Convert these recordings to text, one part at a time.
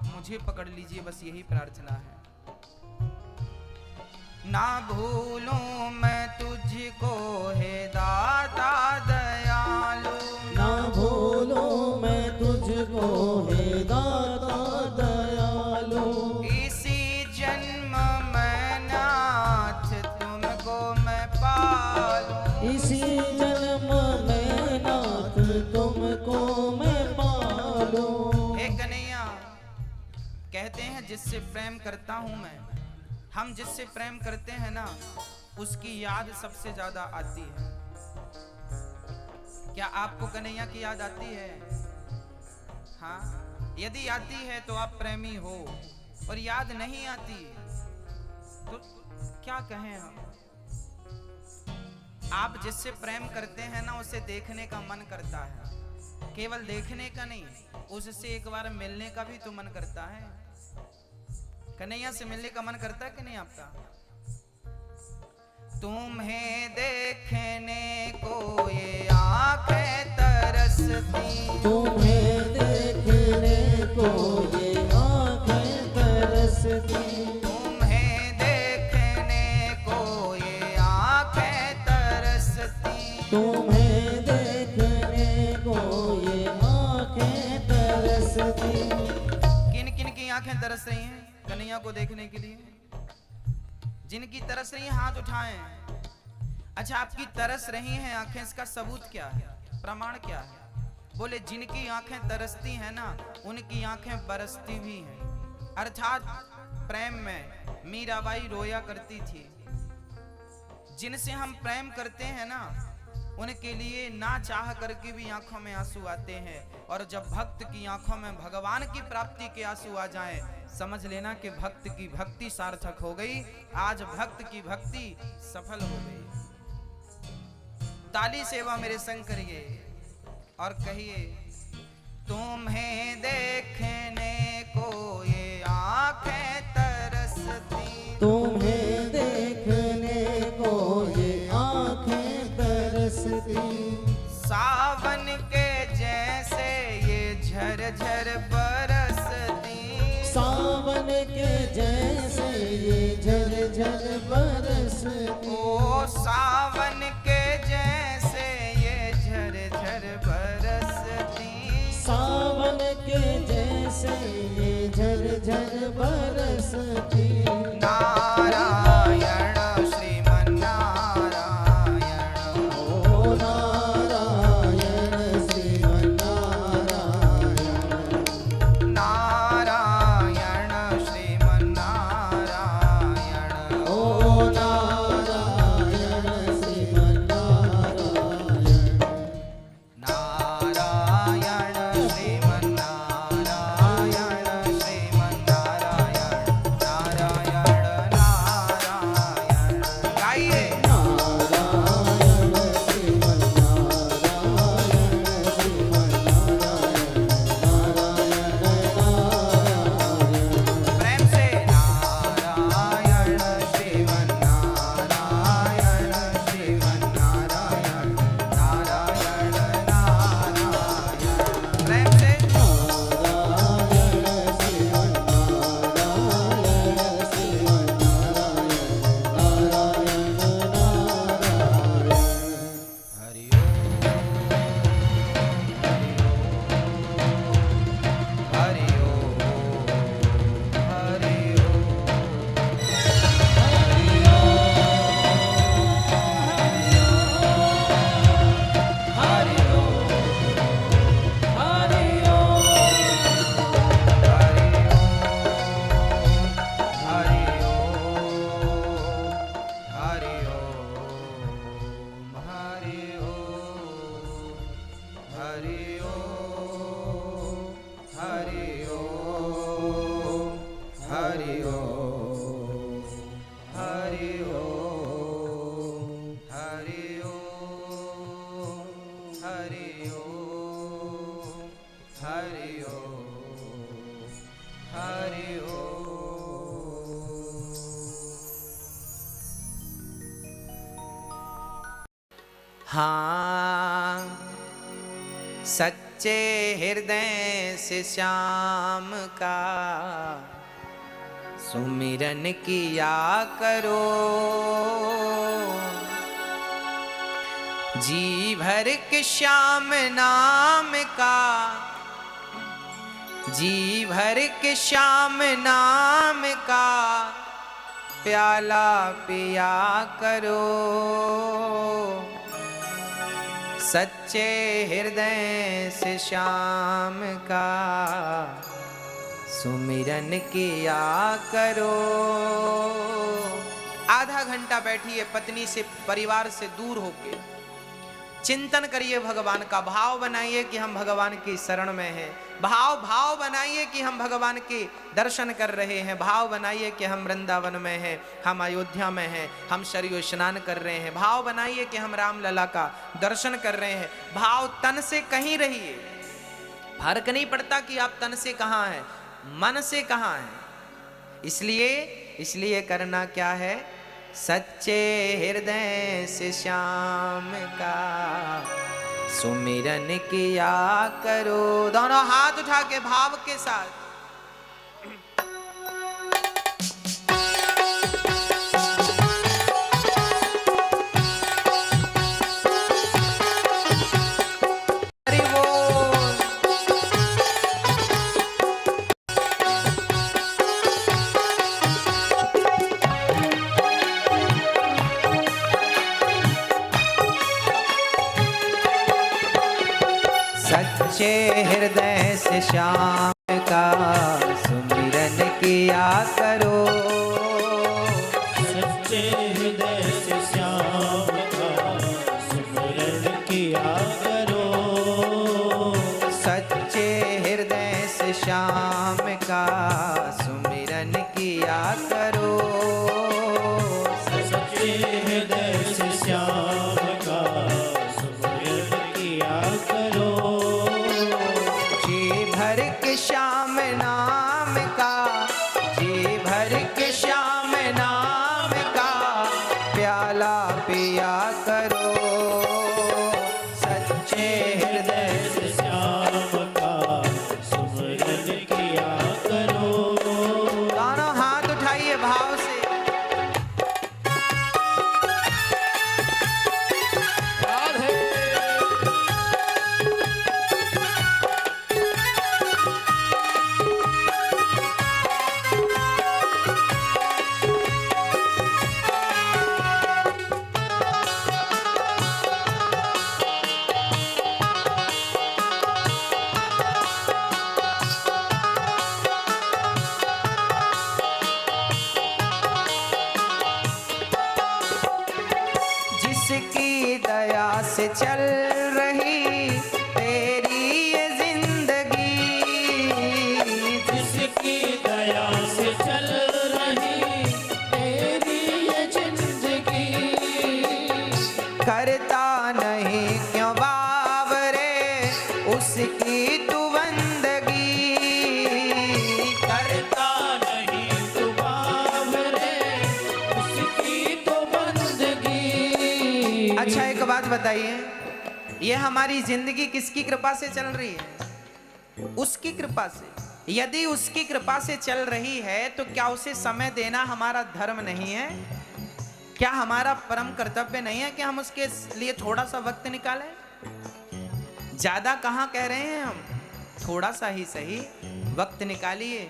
आप मुझे पकड़ लीजिए, बस यही प्रार्थना है। ना भूलूं मैं तुझको हे दाता दयालु, ना भूलूं मैं तुझको हे दाता दयालु। इसी जन्म में नाथ तुमको मैं पालूं, इसी जन्म में नाथ तुमको मैं पालूं। हे कन्हैया, कहते हैं जिससे प्रेम करता हूं मैं, हम जिससे प्रेम करते हैं ना, उसकी याद सबसे ज्यादा आती है। क्या आपको कन्हैया की याद आती है? हाँ, यदि आती है तो आप प्रेमी हो, और याद नहीं आती तो क्या कहें हम। आप जिससे प्रेम करते हैं ना, उसे देखने का मन करता है, केवल देखने का नहीं, उससे एक बार मिलने का भी तो मन करता है। कन्हैया से मिलने का मन करता है कि नहीं आपका? तुम्हें देखने को ये आंखें तरसती, तुम्हें देखने को ये आंखें तरसती। तुम्हें देखने को ये आंखें तरसती, तुम्हें देखने को ये आंखें तरसती। किन किन की आंखें तरस रही हैं कन्हैया को देखने के लिए? जिनकी तरस रही हैं हाथ उठाएं। अच्छा, आपकी तरस रही हैं आंखें, इसका सबूत क्या है, प्रमाण क्या है? बोले जिनकी आंखें तरसती हैं ना, उनकी आंखें बरसती भी हैं। अर्थात प्रेम में मीराबाई रोया करती थी। जिनसे हम प्रेम करते हैं ना, उनके लिए ना चाह करके भी आंखों में आंसू आते हैं, और जब भक्त की आंखों में भगवान की प्राप्ति के आंसू आ जाएं, समझ लेना कि भक्त की भक्ति सार्थक हो गई। आज भक्त की भक्ति सफल हो गई। ताली सेवा मेरे संग करिए और कहिए, तुम्हें देखने को ये आंखें तरसती, तुम्हें देखने को ये आंखें तरसती। सावन के जैसे ये झरझर बरसती, सावन के जैसे ये झरझर बरसती। ओ सावन के जैसे ये झरझर बरसती, सावन के जैसे ये झरझर बरसती। नारायण श्रीमन नारायण, ओ नारायण श्रीमन नारायण। नारायण श्रीमन नारायण, ओ नारायण श्रीमन नारायण। नारायण श्रीमन नारायण, श्रीमन नारायण, नारायण नारायण। गाइए, नारायण श्रीमन नारायण, श्रीमन नारायण, नारायण नारायण। प्रेम से नारायण श्रीमन नारायण, श्रीमन नारायण, नारायण नारायण। प्रेम से नारायण श्रीमन नारायण, श्रीमन नारायण, नारायण नारायण। हरि ओम, हरि हाँ, सच्चा सच्चे हृदय से श्याम का सुमिरन किया करो। जी भर के श्याम नाम का, जी भर के श्याम नाम का प्याला पिया करो। सच्चे हृदय से श्याम का सुमिरन किया करो। आधा घंटा बैठिए पत्नी से, परिवार से दूर होके चिंतन करिए भगवान का। भाव बनाइए कि हम भगवान की शरण में हैं। भाव बनाइए कि हम भगवान के दर्शन कर रहे हैं। भाव बनाइए कि हम वृंदावन में हैं, हम अयोध्या में हैं, हम सरयू स्नान कर रहे हैं। भाव बनाइए कि हम रामलला का दर्शन कर रहे हैं। भाव तन से कहीं रहिए। फर्क नहीं पड़ता कि आप तन से कहाँ हैं, मन से कहाँ हैं। इसलिए करना क्या है? सच्चे हृदय से श्याम का सुमिरन किया करो। दोनों हाथ उठा के भाव के साथ सच्चे हृदय से श्याम का सुमिरन किया करो। सच्चे हृदय से श्याम का सुमिरन किया करो। सच्चे हृदय से श्याम का सुमिरन किया करो। सच्चे हृदय से श्याम का सुमिरन किया करो। श्याम नाम का, जी भर के श्याम नाम का प्याला पिया करो। सच्चे हृदय से श्याम का सुमिरन किया करो। दोनों हाथ उठाइए भाव से। जिसकी दया से चल रही तेरी ये जिंदगी, जिसकी दया से चल रही तेरी ये जिंदगी, करता नहीं क्यों बावरे उसकी तू बंदगी। करता नहीं तू बावरे उसकी तो बंदगी। अच्छा एक बात बताइए, ये हमारी जिंदगी किसकी कृपा से चल रही है? उसकी कृपा से। यदि उसकी कृपा से चल रही है तो क्या उसे समय देना हमारा धर्म नहीं है? क्या हमारा परम कर्तव्य नहीं है कि हम उसके लिए थोड़ा सा वक्त निकालें? ज्यादा कहाँ कह रहे हैं हम, थोड़ा सा ही सही वक्त निकालिए।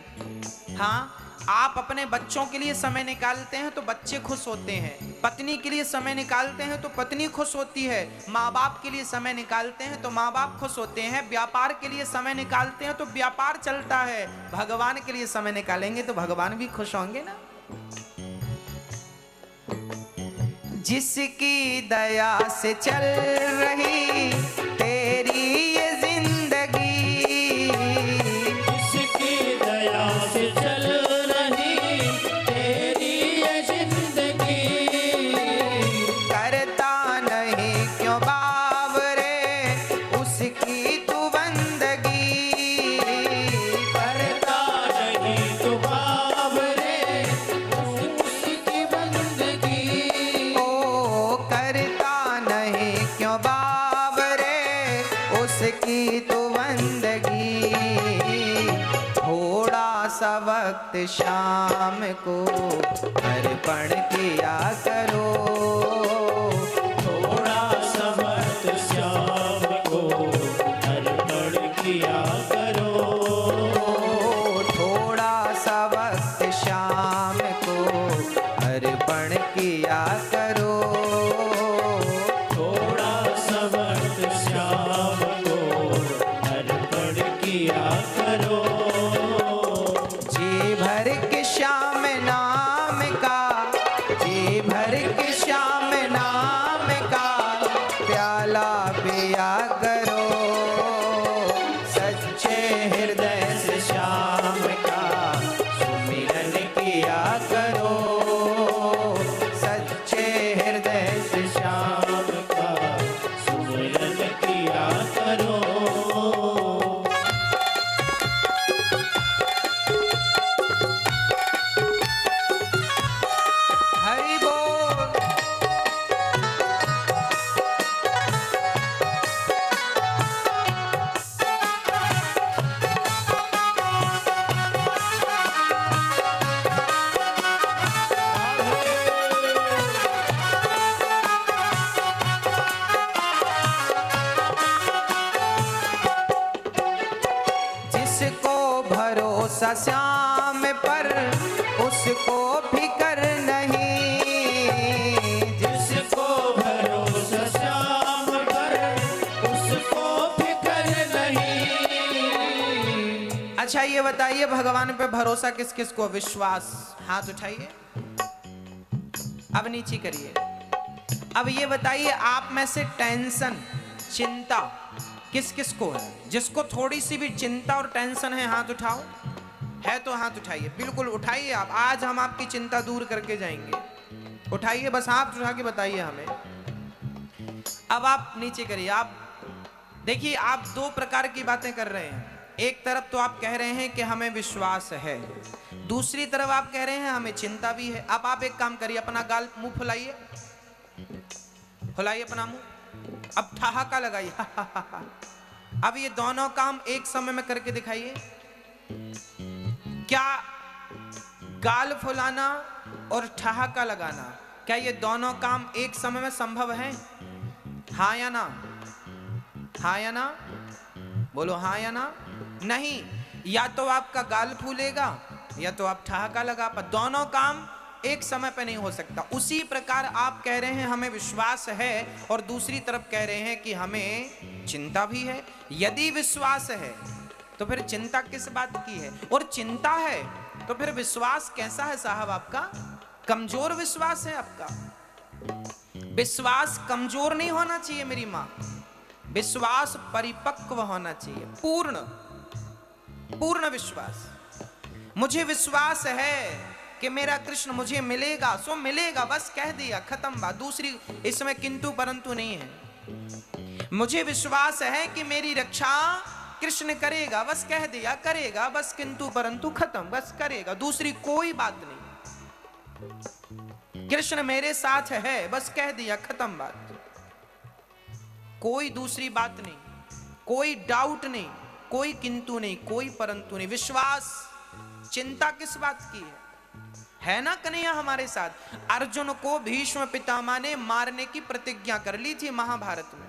हाँ, आप अपने बच्चों के लिए समय निकालते हैं तो बच्चे खुश होते हैं, पत्नी के लिए समय निकालते हैं तो पत्नी खुश होती है, माँ बाप के लिए समय निकालते हैं तो माँ बाप खुश होते हैं, व्यापार के लिए समय निकालते हैं तो व्यापार चलता है, भगवान के लिए समय निकालेंगे तो भगवान भी खुश होंगे ना। जिसकी दया से चल रही तेरी ये जिंदगी, जिसकी दया से चल रही तेरी ये जिंदगी, करता नहीं क्यों बावरे उसकी तू बंदगी। करता नहीं तू बावरे उसकी बंदगी। ओ करता नहीं क्यों बावरे उसकी तू वक्त शाम को अर्पण किया करो। थोड़ा सा वक्त शाम को अर्पण किया करो। थोड़ा सा वक्त शाम को अर्पण किया करो। थोड़ा सा वक्त शाम को अर्पण किया करो। जी भर के श्याम नाम का, जी भर के श्याम नाम का प्याला पिया करो। सच्चे हृदय से श्याम का सुमिरन किया करो। सच्चे हृदय से श्याम का सुमिरन किया करो। हरि बोल। जिसको भरोसा श्याम पर उसको फिकर नहीं। जिसको भरोसा श्याम पर उसको फिकर नहीं। अच्छा ये बताइए भगवान पे भरोसा किस किस को, विश्वास? हाथ उठाइए, अब नीचे करिए। अब ये बताइए आप में से टेंशन, चिंता किस किस को है? जिसको थोड़ी सी भी चिंता और टेंशन है हाथ उठाओ। है तो हाथ उठाइए, बिल्कुल उठाइए आप। आज हम आपकी चिंता दूर करके जाएंगे। उठाइए, बस हाथ उठा के बताइए हमें। अब आप नीचे करिए। आप देखिए, आप दो प्रकार की बातें कर रहे हैं। एक तरफ तो आप कह रहे हैं कि हमें विश्वास है, दूसरी तरफ आप कह रहे हैं हमें चिंता भी है। अब आप एक काम करिए, अपना गाल मुंह फुलाइए, फुलाइए अपना मुंह। अब ठहाका लगाइए। अब ये दोनों काम एक समय में करके दिखाइए। क्या गाल फुलाना और ठहाका लगाना, क्या ये दोनों काम एक समय में संभव है? हाँ या ना? हाँ या ना? बोलो हाँ या ना? नहीं, या तो आपका गाल फूलेगा या तो आप ठहाका लगा पा। दोनों काम एक समय पे नहीं हो सकता। उसी प्रकार आप कह रहे हैं हमें विश्वास है और दूसरी तरफ कह रहे हैं कि हमें चिंता भी है। यदि विश्वास है तो फिर चिंता किस बात की है? और चिंता है तो फिर विश्वास कैसा है साहब आपका? कमजोर विश्वास है आपका। विश्वास कमजोर नहीं होना चाहिए मेरी मां, विश्वास परिपक्व होना चाहिए, पूर्ण विश्वास। मुझे विश्वास है कि मेरा कृष्ण मुझे मिलेगा सो मिलेगा, बस कह दिया, खत्म बात। दूसरी इसमें किंतु परंतु नहीं है। मुझे विश्वास है कि मेरी रक्षा कृष्ण करेगा, बस कह दिया, करेगा, बस किंतु परंतु खत्म, बस करेगा, दूसरी कोई बात नहीं। कृष्ण मेरे साथ है, बस कह दिया, खत्म बात। कोई दूसरी बात नहीं, कोई डाउट नहीं, कोई किंतु नहीं, कोई परंतु नहीं। विश्वास, चिंता किस बात की है ना कन्हैया हमारे साथ। अर्जुन को भीष्म पितामह ने मारने की प्रतिज्ञा कर ली थी महाभारत में।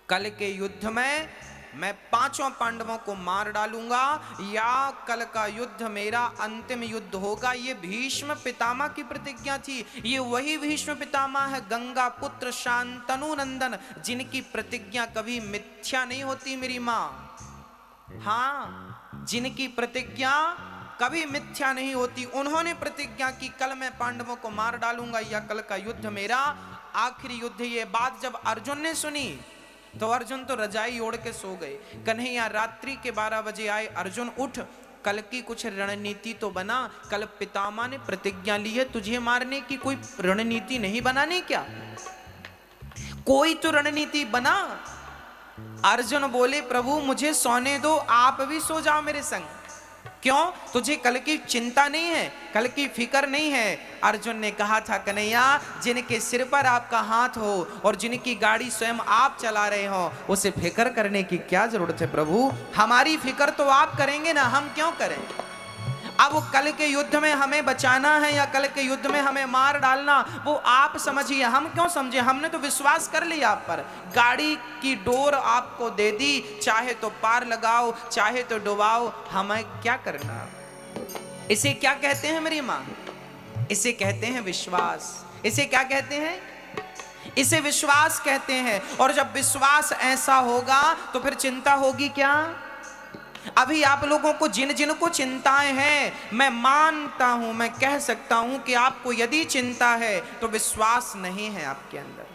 कल के युद्ध में मैं पांचों पांडवों को मार डालूंगा या कल का युद्ध मेरा अंतिम युद्ध होगा। ये भीष्म पितामह की प्रतिज्ञा थी। ये वही भीष्म पितामह है, गंगा पुत्र शांतनु नंदन, जिनकी प्रतिज्ञा कभी मिथ्या नहीं होती मेरी मां। हाँ, जिनकी प्रतिज्ञा कभी मिथ्या नहीं होती। उन्होंने प्रतिज्ञा की कल मैं पांडवों को मार डालूंगा या कल का युद्ध मेरा आखिरी युद्ध। ये बात जब अर्जुन ने सुनी तो अर्जुन तो रजाई ओढ़ के सो गए। कन्हैया रात्रि के 12 बजे आए। अर्जुन उठ, कल की कुछ रणनीति तो बना। कल पितामह ने प्रतिज्ञा ली है, तुझे मारने की कोई रणनीति नहीं बनानी क्या? कोई तो रणनीति बना। अर्जुन बोले प्रभु मुझे सोने दो, आप भी सो जाओ मेरे संग। क्यों? तुझे कल की चिंता नहीं है, कल की फिक्र नहीं है। अर्जुन ने कहा था कन्हैया, जिनके सिर पर आपका हाथ हो और जिनकी गाड़ी स्वयं आप चला रहे हो, उसे फिक्र करने की क्या जरूरत है प्रभु? हमारी फिक्र तो आप करेंगे ना, हम क्यों करें? अब वो कल के युद्ध में हमें बचाना है या कल के युद्ध में हमें मार डालना, वो आप समझिए, हम क्यों समझे? हमने तो विश्वास कर लिया आप पर। गाड़ी की डोर आपको दे दी, चाहे तो पार लगाओ चाहे तो डुबाओ, हमें क्या करना। इसे क्या कहते हैं मेरी माँ? इसे कहते हैं विश्वास। इसे क्या कहते हैं? इसे विश्वास कहते हैं। और जब विश्वास ऐसा होगा तो फिर चिंता होगी क्या? अभी आप लोगों को जिन जिन को चिंताएं हैं, मैं मानता हूं, मैं कह सकता हूं कि आपको यदि चिंता है तो विश्वास नहीं है आपके अंदर।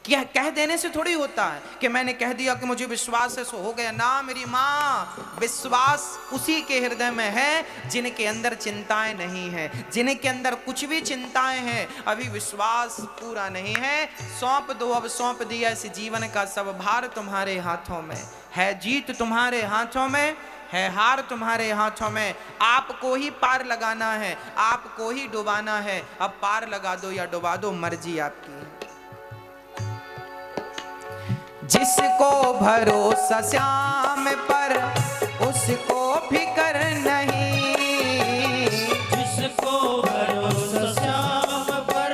क्या कह देने से थोड़ी होता है कि मैंने कह दिया कि मुझे विश्वास है सो हो गया ना मेरी माँ। विश्वास उसी के हृदय में है जिनके अंदर चिंताएं नहीं है। जिनके अंदर कुछ भी चिंताएं हैं, अभी विश्वास पूरा नहीं है। सौंप दो, अब सौंप दिया इस जीवन का सब भार तुम्हारे हाथों में है। जीत तुम्हारे हाथों में है, हार तुम्हारे हाथों में। आपको ही पार लगाना है, आपको ही डुबाना है। अब पार लगा दो या डुबा दो, मर्जी आपकी। जिसको भरोसा श्याम पर उसको फिकर नहीं, जिसको भरोसा श्याम पर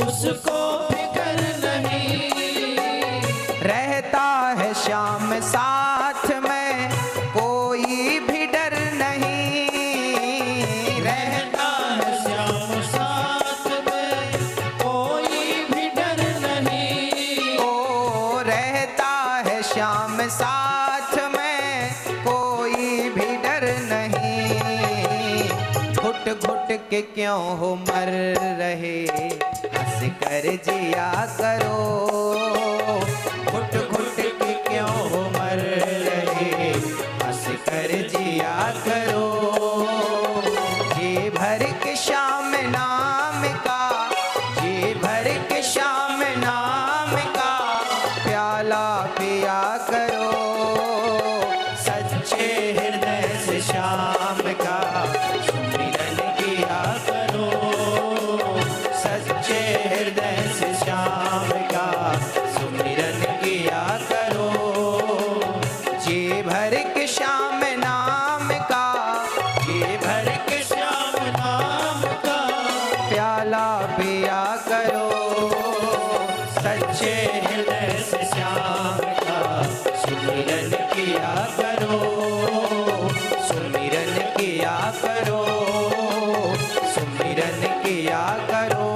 उसको फिकर नहीं। रहता है श्याम साथ में कोई भी डर नहीं। रहता है श्याम साथ में कोई भी डर नहीं। ओ रहता है श्याम साथ में कोई भी डर नहीं। घुट घुट के क्यों हो मर रहे, हंस कर जिया करो। घुट घुट के क्यों हो मर रहे, हंस कर जिया करो। जी भर के श्याम नाम का, जी भर के श्याम नाम का प्याला पिया करो। सच्चे हृदय से श्याम का सुमिरन किया करो। सच्चे हृदय से श्याम का सुमिरन किया करो। जी भर के श्याम नाम का, जी भर के श्याम नाम का प्याला पिया करो। सच्चे हृदय से श्याम का सुमिरन किया करो। सुमिरन किया करो, सुमिरन किया करो।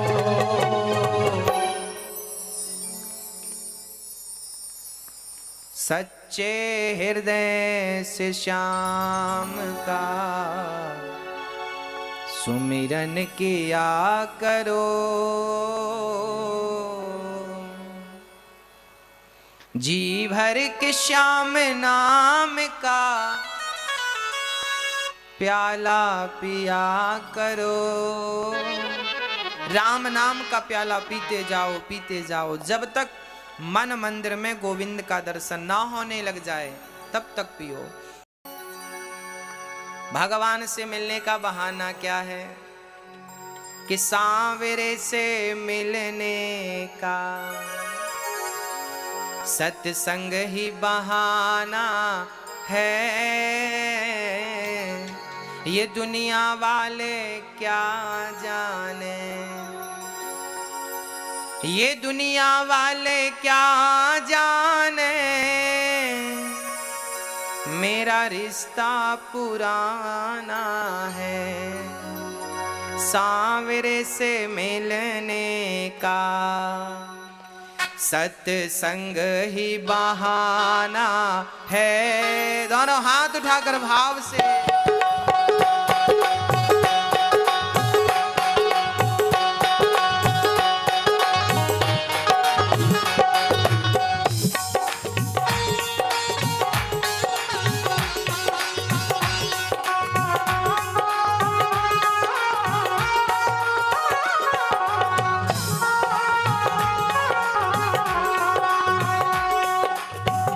सच्चे हृदय से श्याम का सुमिरन किया करो। जी भर के श्याम नाम का प्याला पिया करो। राम नाम का प्याला पीते जाओ, पीते जाओ, जब तक मन मंदिर में गोविंद का दर्शन ना होने लग जाए तब तक पियो। भगवान से मिलने का बहाना क्या है कि सांवरे से मिलने का सत्संग ही बहाना है। ये दुनिया वाले क्या जाने, ये दुनिया वाले क्या जाने, मेरा रिश्ता पुराना है। सांवरे से मिलने का सत्संग ही बहाना है। दोनों हाथ उठाकर भाव से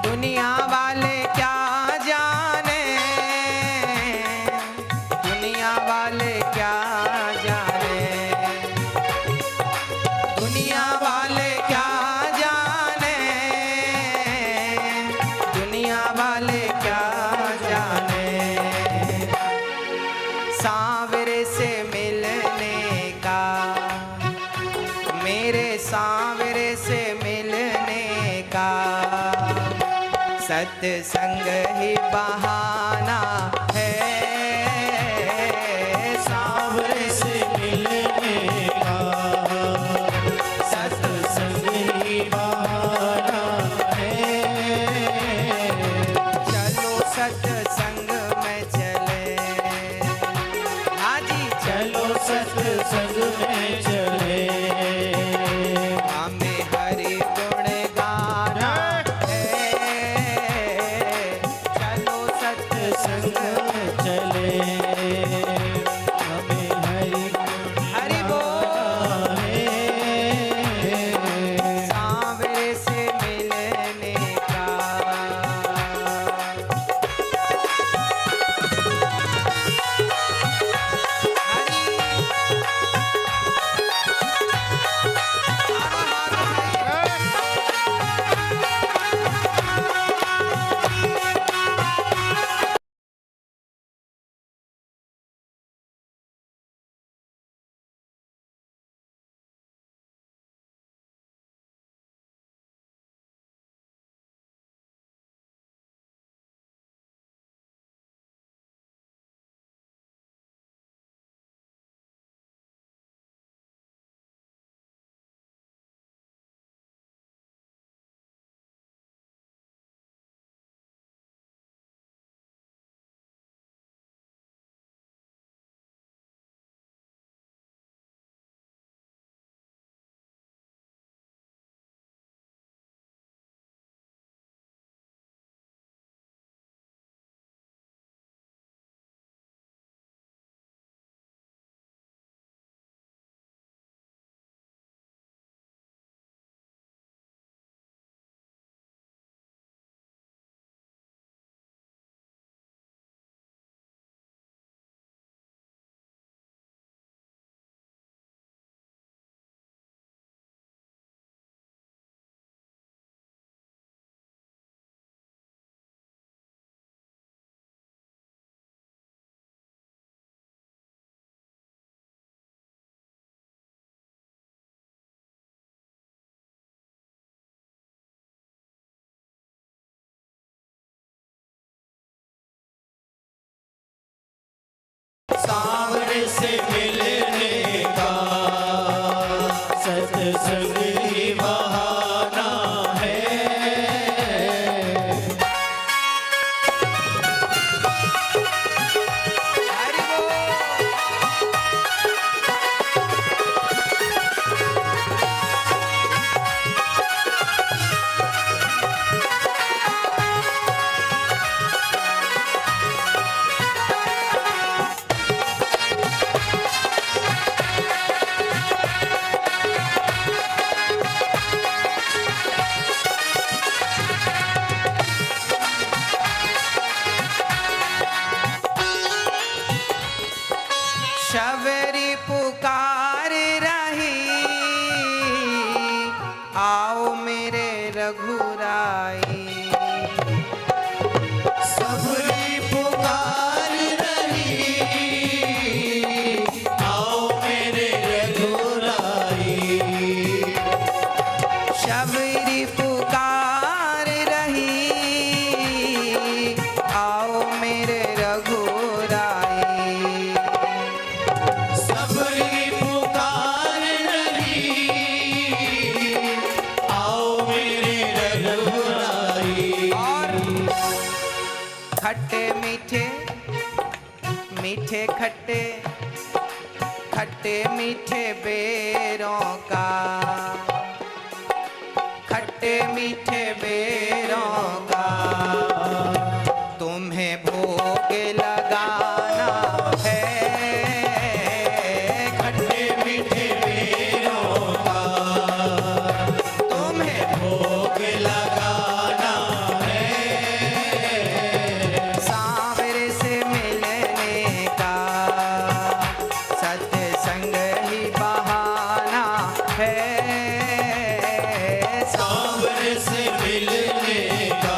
दुनिया वाले क्या जाने, सांवरे से मिलने का, मेरे सांवरे से मिलने का, सत्संग ही बहाना है। सांवरे से मिलने का सत्संग ही बहाना है। चलो सत्संग में चले, हाजी चलो सत्संग में चले, हमें हरि गुण गाना है। चलो सत्संग सत्संग में चले, हमें हरि हरि बोल। है। सांवरे से मिलने का, सांवरे से मिलने का सत्संग ही बहाना है। हरि बोल। शबरी पुकार रही, आओ मेरे रघुराई। सबरी पुकार रही, आओ मेरे रघुराई। शबरी पुकार रही, आओ मेरे रघुराई। सबरी पुकार रही, आओ मेरे रघुराई। और खट्टे मीठे मीठे खट्टे खट्टे मीठे बेरों का, खट्टे मीठे बेरों का, तुम्हें भोग लगाना है। खट्टे मीठे बेरों का, तुम्हें भोग लगाना है। सांवरे से मिलने का, सत्संग ही बहाना है। सांवरे से मिलने का